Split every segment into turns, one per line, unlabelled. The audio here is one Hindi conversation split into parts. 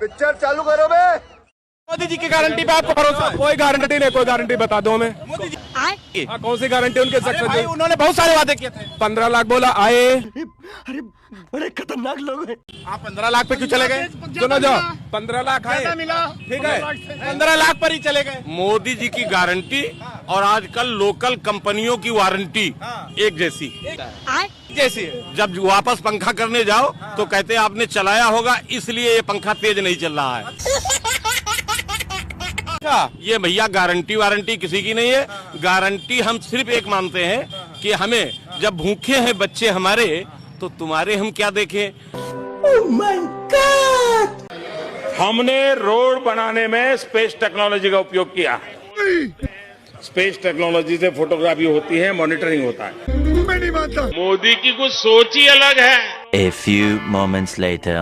पिक्चर चालू करो बे।
मोदी जी की गारंटी पे आपको भरोसा? कोई गारंटी नहीं, कोई गारंटी बता दो हमें। मोदी जी कौन सी गारंटी उनके सक्सेस? उन्होंने बहुत सारे वादे किए थे। 15 लाख बोला आए।
अरे बड़े खतरनाक लोग हैं।
आप 15 लाख पे क्यों चले गए? सुनो जाओ, 15 लाख आए मिला, ठीक है, 15 लाख पर ही चले गए।
मोदी जी की गारंटी और आजकल लोकल कंपनियों की वारंटी एक जैसी
जैसी
जब वापस पंखा करने जाओ तो कहते हैं आपने चलाया होगा इसलिए ये पंखा तेज नहीं चल रहा है। ये भैया गारंटी वारंटी किसी की नहीं है। गारंटी हम सिर्फ एक मानते हैं कि हमें जब भूखे हैं बच्चे हमारे तो तुम्हारे हम क्या देखें।
Oh my God!
हमने रोड बनाने में स्पेस टेक्नोलॉजी का उपयोग किया। स्पेस टेक्नोलॉजी से फोटोग्राफी होती है, मॉनिटरिंग होता है।
मैं नहीं मानता।
मोदी की कुछ सोच ही अलग है।
A few moments later.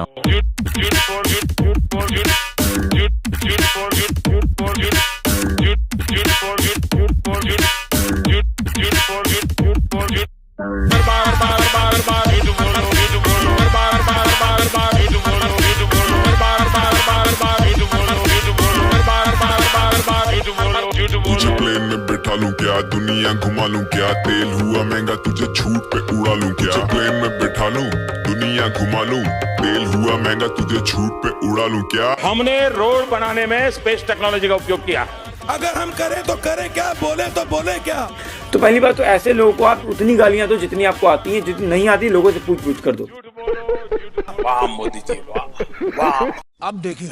तुझे प्लेन में बैठा लूं क्या, दुनिया घुमा लूं क्या, तेल हुआ महंगा तुझे छूट पे उड़ा लूं क्या। तुझे प्लेन में बैठा लूं, दुनिया घुमा लूं, तेल हुआ महंगा तुझे छूट पे उड़ा लूं क्या।
हमने रोड बनाने में स्पेस टेक्नोलॉजी का उपयोग किया।
अगर हम करें तो करें क्या, बोले तो बोले क्या।
तो पहली बात तो ऐसे लोगों को आप उतनी गालियां दो जितनी आपको आती हैं, जितनी नहीं आती लोगों से पूछ कर दो।
वाह मोदी जी वाह वाह।
अब देखिए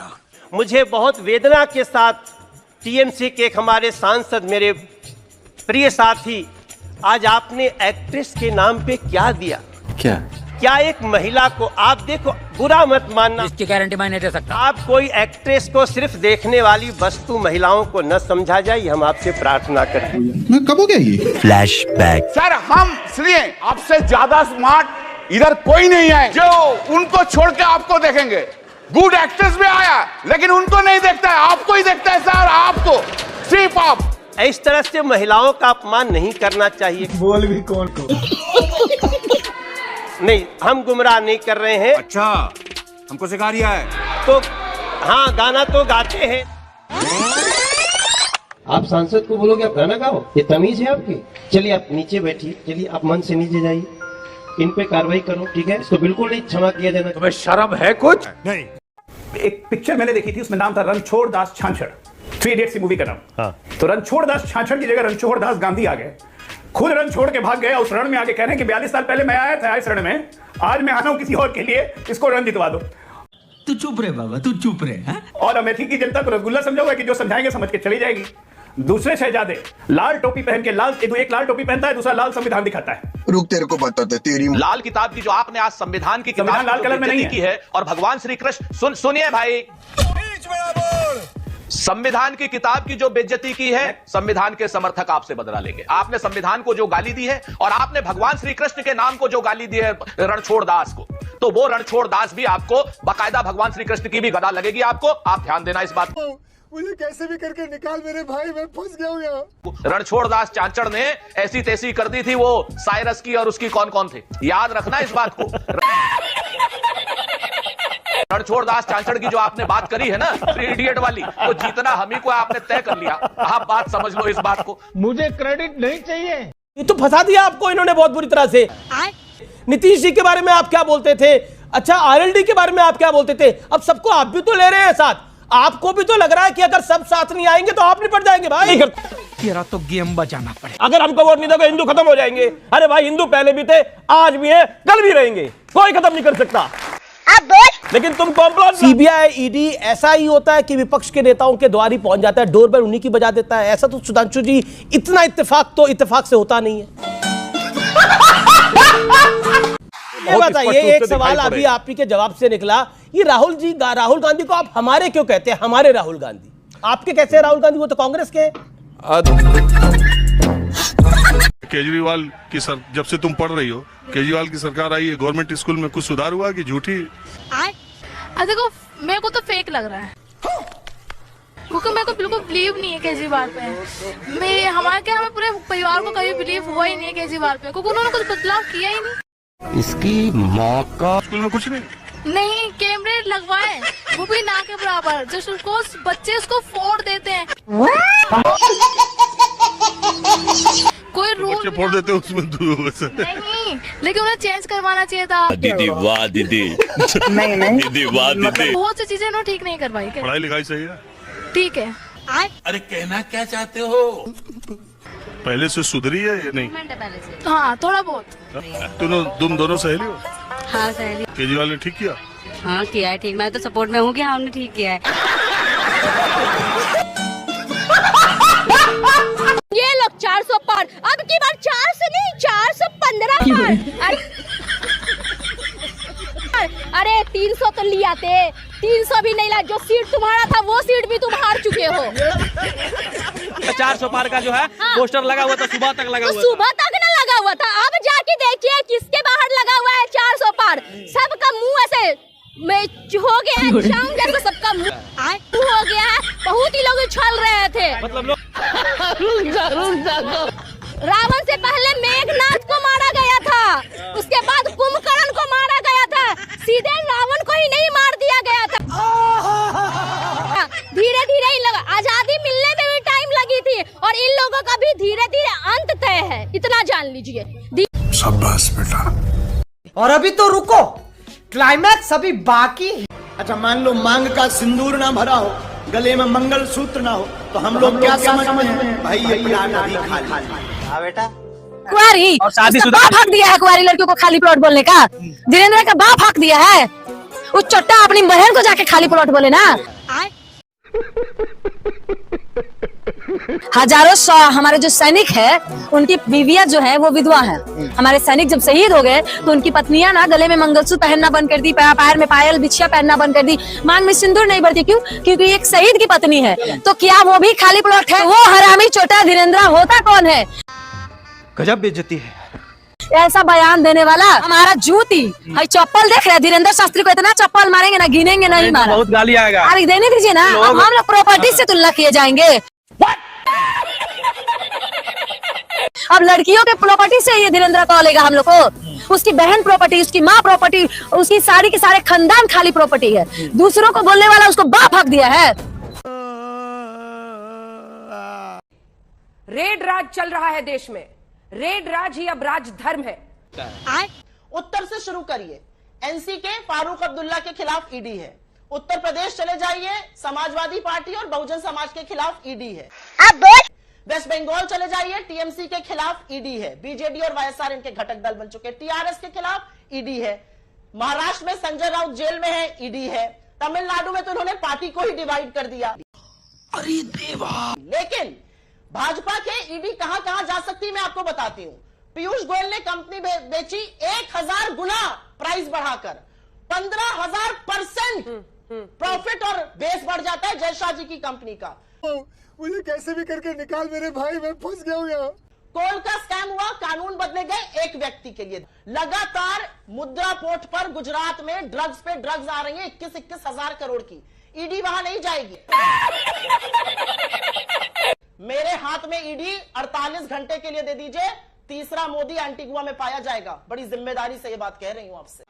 मुझे बहुत वेदना के साथ टीएमसी के एक हमारे सांसद, मेरे प्रिय साथी, आज आपने एक्ट्रेस के नाम पे क्या दिया? क्या एक महिला को आप देखो, बुरा मत मानना,
इसकी गारंटी मैं नहीं दे सकता।
आप कोई एक्ट्रेस को सिर्फ देखने वाली वस्तु महिलाओं को न समझा जाए, हम आपसे प्रार्थना करते हैं।
मैं कब हो गया ये
Flashback.
सर हम इसलिए आपसे ज्यादा स्मार्ट इधर कोई नहीं है जो उनको छोड़ के आपको देखेंगे। गुड एक्ट्रेस भी आया लेकिन उनको नहीं देखता है, आपको ही देखता है सर, आपको, सिर्फ आप।
इस तरह से महिलाओं का अपमान नहीं करना चाहिए।
बोल भी कौन को?
नहीं, हम गुमराह नहीं कर रहे हैं।
अच्छा, हमको सिखा रिया है
तो हाँ, गाना तो गाते हैं। आप सांसद को बोलोगे आप गाना गाओ, ये तमीज है आपकी? चलिए आप नीचे बैठिए, चलिए आप मन से नीचे जाइए, इन पे कार्रवाई करो, ठीक है? इसको बिल्कुल नहीं क्षमा किया जाना।
तुम्हें शर्म है कुछ?
नहीं।
एक पिक्चर मैंने देखी थी, उसमें नाम था रणछोड़ दास छाछड़, 3 इडियट्स की मूवी का नाम। तो रणछोड़ दास छाछड़ की जगह रणछोड़ दास गांधी आ गए, खुद रण छोड़ के भाग गए। उस रण में आगे कह रहे हैं कि 42 साल पहले मैं आया था इस रण में, आज मैं आना हूं किसी और के लिए, इसको रण जितवा दो।
तू चुप रहे बाबा, तू चुप रहे।
और अमेठी की जनता को रसगुल्ला समझाओगे कि जो समझाएंगे समझ के चली जाएगी। दूसरे शहजादे लाल टोपी पहन के, एक लाल टोपी पहनता है, दूसरा लाल संविधान दिखाता है।
रुक, तेरे को बताते तेरी
लाल किताब की जो आपने आज संविधान की
संविधान लाल कलर में नहीं
की है, और भगवान श्री कृष्ण सुनिए भाई, संविधान की किताब की जो बेइज्जती की है, संविधान के समर्थक आपसे बदला लेंगे। आपने संविधान को जो गाली दी है और आपने भगवान श्री कृष्ण के नाम को जो गाली दी है रणछोड़ दास को, तो वो रणछोड़ दास भी आपको बाकायदा भगवान श्री कृष्ण की भी गदा लगेगी आपको। आप ध्यान देना इस बात को।
मुझे कैसे भी करके निकाल मेरे भाई, मैं फंस गया हूं यहाँ।
रणछोड़ दास चांचड़ ने ऐसी तैसी कर दी थी वो साइरस की, और उसकी कौन कौन थे, याद रखना इस बात को। रणछोड़ दास चांचड़ की जो आपने बात करी है ना, 3 इडियट वाली, वो जीतना हम ही को आपने तय कर लिया। आप बात समझ लो इस बात को।
मुझे क्रेडिट नहीं चाहिए।
ये तो फंसा दिया आपको इन्होंने बहुत बुरी तरह से। नीतीश जी के बारे में आप क्या बोलते थे? अच्छा, आरएलडी के बारे में आप क्या बोलते थे? अब सबको आप भी तो ले रहे हैं साथ। आपको भी तो लग रहा है कि अगर सब साथ नहीं आएंगे तो आप निपट जाएंगे भाई।
तेरा तो गेम बजाना पड़ेगा।
अगर हमको वोट नहीं दोगे हिंदू खत्म हो जाएंगे। अरे भाई, हिंदू पहले भी थे, आज भी है, कल भी रहेंगे, कोई खत्म नहीं कर सकता। लेकिन तुम कॉम्प्लान, सीबीआई, ईडी ऐसा ही होता है कि विपक्ष के नेताओं के द्वार ही पहुंच जाता है, डोर बेल उन्हीं की बजा देता है। ऐसा तो सुधांशु जी, इतना इत्तेफाक तो इत्तेफाक से होता नहीं है। ये बताइए, एक सवाल अभी आप ही के जवाब से निकला, ये राहुल गांधी को आप हमारे क्यों कहते हैं? हमारे राहुल गांधी आपके कैसे है? राहुल गांधी वो तो कांग्रेस के।
केजरीवाल की जब से तुम पढ़ रही हो, केजरीवाल की सरकार आई है, गवर्नमेंट स्कूल में कुछ सुधार हुआ कि झूठी?
देखो, मेरे को तो फेक लग रहा है, क्योंकि मेरे को बिल्कुल बिलीव नहीं है केजरीवाल पे। हमारे पूरे परिवार को कभी बिलीव हुआ ही नहीं है केजरीवाल पे, क्योंकि उन्होंने कुछ बदलाव किया ही नहीं।
इसकी माँ का
स्कूल में कुछ नहीं।
नहीं, कैमरे लगवाए, वो भी ना के बराबर, जो उसको बच्चे उसको फोड़ देते हैं। कोई रूल
फोड़ देते हैं उसमें
नहीं, लेकिन उन्हें चेंज करवाना चाहिए था।
दीदी वाह दीदी
नहीं
दीदी वाह दीदी
बहुत सी चीजें उन्होंने ठीक नहीं करवाई।
पढ़ाई लिखाई सही है,
ठीक है।
अरे कहना क्या चाहते हो?
पहले से सुधरी है या नहीं?
हाँ, थोड़ा बहुत।
तुम दोनों सहेली हो?
हाँ सहेली।
केजरीवाल ने ठीक किया?
हाँ किया है ठीक, मैं तो सपोर्ट में हूँ कि हाँ हमने ठीक किया है।
ये लोग 400 पर, अब की बार 400 नहीं 415 पर। अरे 300 तो लिया थे, 300 भी नहीं ला, जो सीट तुम्हारा था वो सीट भी तुम हार चुके हो।
400 पार का जो है पोस्टर लगा हुआ था, सुबह तक लगा हुआ था।
सुबह तक ना लगा हुआ था, अब जाके देखिए किसके बाहर लगा हुआ है 400 पार। सबका मुंह ऐसे हो गया है, शाम जैसे सबका मुंह हो गया है। बहुत ही लोग उछल रहे थे,
मतलब
रावण से पहले मेघनाथ को मारा गया था, उसके बाद कुंभकर्ण को मारा गया था, सीधे रावण को ही नहीं मार दिया गया था। धीरे धीरे इन लोग आजादी मिलने में भी टाइम लगी थी, और इन लोगों का भी धीरे धीरे अंत तय है, इतना जान लीजिए।
शाबाश बेटा।
और अभी तो रुको, क्लाइमैक्स अभी बाकी है। अच्छा मान लो मांग का सिंदूर ना भरा हो, गले में मंगल सूत्र ना हो, तो हम लोग क्या समझ में भाई ये प्लाट अभी खाली। हाँ बेटा,
कुंवारी
और शादीशुदा
बाप हक दिया है कुंवारी लड़कियों को खाली प्लॉट बोलने का। धीरेन्द्र का बाप हक दिया है, उस चट्टा अपनी बहन को जाके खाली प्लॉट बोले ना। हजारों हमारे जो सैनिक है उनकी बीवियां जो है वो विधवा है। हमारे सैनिक जब शहीद हो गए तो उनकी पत्नियां ना गले में मंगलसूत्र पहनना बंद कर दी, पैर में पायल बिछिया पहनना बंद कर दी, मांग में सिंदूर नहीं भरती। क्यों? क्योंकि एक शहीद की पत्नी है। तो क्या वो भी खाली प्लॉट है? वो हरामी छोटा धीरेन्द्र होता कौन है?
गजब बेइज्जती है
ऐसा बयान देने वाला हमारा जूती है। चप्पल देख रहे धीरेन्द्र शास्त्री को, इतना चप्पल मारेंगे ना, गिनेंगे नहीं मारा।
बहुत गाली आएगा।
अरे देने दीजिए ना, हम लोग प्रॉपर्टी से तुलना किए जाएंगे। अब लड़कियों के प्रॉपर्टी से ये धीरेन्द्र तौलेगा हम लोग को। उसकी बहन प्रॉपर्टी, उसकी माँ प्रॉपर्टी, उसकी सारी के सारे खानदान खाली प्रॉपर्टी है। दूसरों को बोलने वाला उसको बाप हक दिया है।
रेड राज चल रहा है देश में, रेड राज ही अब राज धर्म है।
उत्तर से शुरू करिए। एनसी के फारूक अब्दुल्ला के खिलाफ ईडी है। उत्तर प्रदेश चले जाइए, समाजवादी पार्टी और बहुजन समाज के खिलाफ ईडी है। वेस्ट बंगाल चले जाइए, टीएमसी के खिलाफ ईडी है। बीजेडी और वाईएसआर इनके घटक दल बन चुके। टीआरएस के खिलाफ ईडी है। महाराष्ट्र में संजय राउत जेल में है, ईडी है। तमिलनाडु में तो उन्होंने पार्टी को ही डिवाइड कर दिया। अरे देवा। लेकिन भाजपा के ईडी कहां कहां जा सकती मैं आपको बताती हूं। पीयूष गोयल ने कंपनी बेची 1000 गुना प्राइस बढ़ाकर, 15,000% प्रॉफिट, और बेस बढ़ जाता है जयशाह जी की कंपनी का।
मुझे कैसे भी करके निकाल मेरे भाई, मैं फंस गया हूँ यहाँ।
कोल का स्कैम हुआ, कानून बदले गए एक व्यक्ति के लिए। लगातार मुद्रा पोर्ट पर गुजरात में ड्रग्स पे ड्रग्स आ रही है, 21 हजार करोड़ की। ईडी वहां नहीं जाएगी। मेरे हाथ में ईडी 48 घंटे के लिए दे दीजिए, तीसरा मोदी एंटीगुआ में पाया जाएगा। बड़ी जिम्मेदारी से ये बात कह रही हूं आपसे।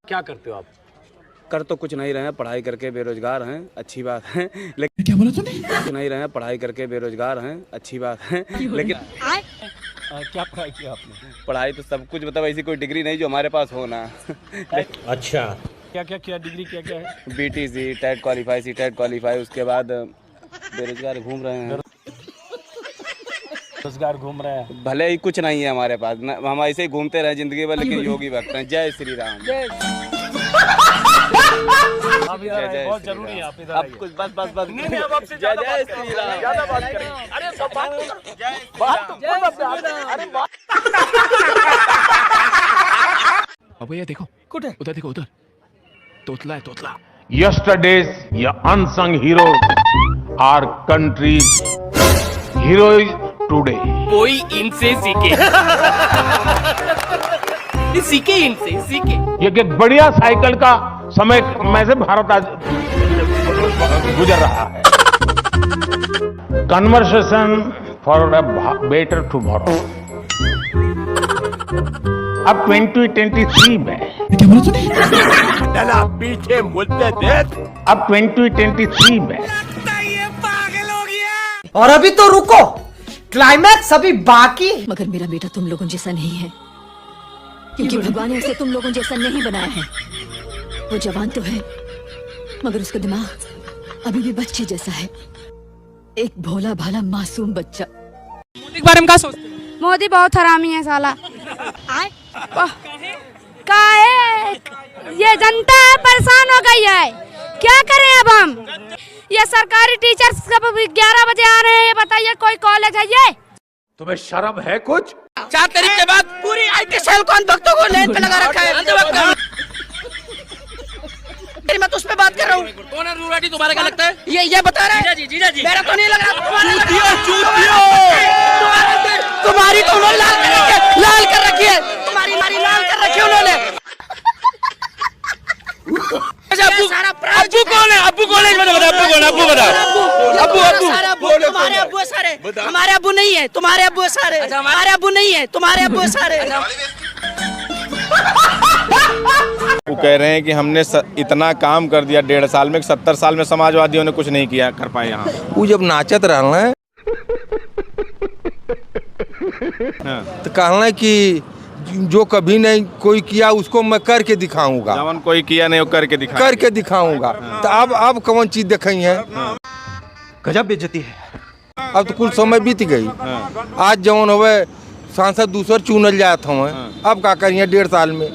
क्या करते हो आप? कर तो कुछ नहीं रहे हैं, पढ़ाई करके बेरोजगार हैं, अच्छी बात है। लेकिन क्या बोला तूने? कुछ नहीं रहे हैं, पढ़ाई करके बेरोजगार हैं, अच्छी बात है। लेकिन क्या पढ़ाई किया आपने? पढ़ाई तो सब कुछ, मतलब ऐसी कोई डिग्री नहीं जो हमारे पास हो ना। अच्छा, क्या क्या किया? डिग्री क्या क्या है? BTC, TET qualify, CTET qualify. उसके बाद बेरोजगार घूम रहे हैं। रोजगार घूम रहे हैं, भले ही कुछ नहीं है हमारे पास, हम ऐसे ही घूमते रहे जिंदगी भर, लेकिन योगी भक्त हैं। जय श्री राम। बहुत जरूरी है आप इधर आइए। कुछ बस बस बस नहीं, अब आपसे जय जय श्री राम। ज्यादा बात करें। अरे सब बात तो
अब भैया देखो, उधर देखो, उधर तोतला है, तोतला।
Yesterday's unsung heroes are country's heroes today.
कोई इनसे सीखे। सीखे इनसे, सीखे।
ये एक बढ़िया साइकिल का समय में से भारत आज गुजर रहा है। Conversation for a better tomorrow.
अब 2023 में
क्या बोला तूने?
चला पीछे मुद्दे देख, अब 2023 में।
और अभी तो रुको, क्लाइमैक्स अभी बाकी।
मगर मेरा बेटा तुम लोगों जैसा नहीं है, क्योंकि भगवान ने उसे तुम लोगों जैसा नहीं बनाया है। वो जवान तो है, मगर उसका दिमाग अभी भी बच्चे जैसा है, एक भोला भाला मासूम बच्चा।
मोदी के बारे में क्या सोचते हो?
मोदी बहुत हरामी है साला। काहे ये जनता परेशान हो गई है, क्या करें अब हम? ये सरकारी टीचर्स सब 11 बजे आ रहे हैं, ये बताइए कोई कॉलेज है ये?
तुम्हें शर्म है कुछ?
4 तारीख के बाद पूरी IT सेल को भक्तों को लेन पे लगा रखा है। मैं तो उस पे बात कर रहा हूँ। कौन है रूल आईडी? तुम्हारा क्या लगता है? ये बता रहा है जीजा जी। मेरा तो नहीं लग रहा। तुम्हारी तो उन्होंने लाल कर रखी है, तुम्हारी लाल कर रखी है उन्होंने। अब्बू कौन है? अब्बू कौन है? अब्बू बता। अब्बू तुम्हारे अब्बू है सारे, हमारे अब्बू नहीं है। तुम्हारे अब्बू है सारे, हमारे अब्बू नहीं है। तुम्हारे अब्बू है सारे।
वो कह रहे हैं कि हमने इतना काम कर दिया 1.5 साल में, 70 साल में समाजवादियों ने कुछ नहीं किया कर पाए यहाँ।
वो जब नाचत रहना है तो कहना कि जो कभी नहीं कोई किया उसको मैं करके दिखाऊंगा।
जवन कोई किया नहीं वो करके
दिखाऊंगा। तो अब कौन चीज दिखाई है?
गजब बेइज्जती है।
अब तो कुल समय बीत गई। आज जवन होवे सांसद दूसर चुनल जात हूँ, अब का करिए 1.5 साल में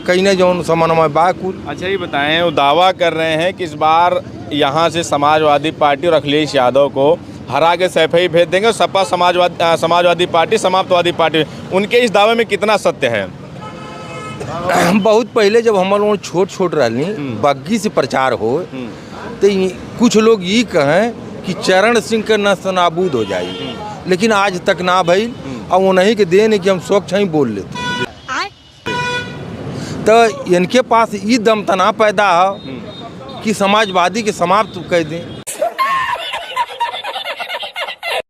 कहीं ना जौन समान बाकुल।
अच्छा ये बताएं, वो दावा कर रहे हैं कि इस बार यहाँ से समाजवादी पार्टी और अखिलेश यादव को हरा के सैफे ही भेज देंगे, सपा समाजवादी पार्टी समाप्तवादी पार्टी। उनके इस दावे में कितना सत्य है?
बहुत पहले जब हम लोग छोट रही बग्गी से प्रचार हो तो कुछ लोग ये कहें कि चरण सिंह का नस्तनाबूद हो जाए, लेकिन आज तक ना भइल। और उन्हीं के देन कि हम स्वच्छ ही बोल लेते, तो इनके पास ये दम तना पैदा है कि समाजवादी के समाप्त कर दें।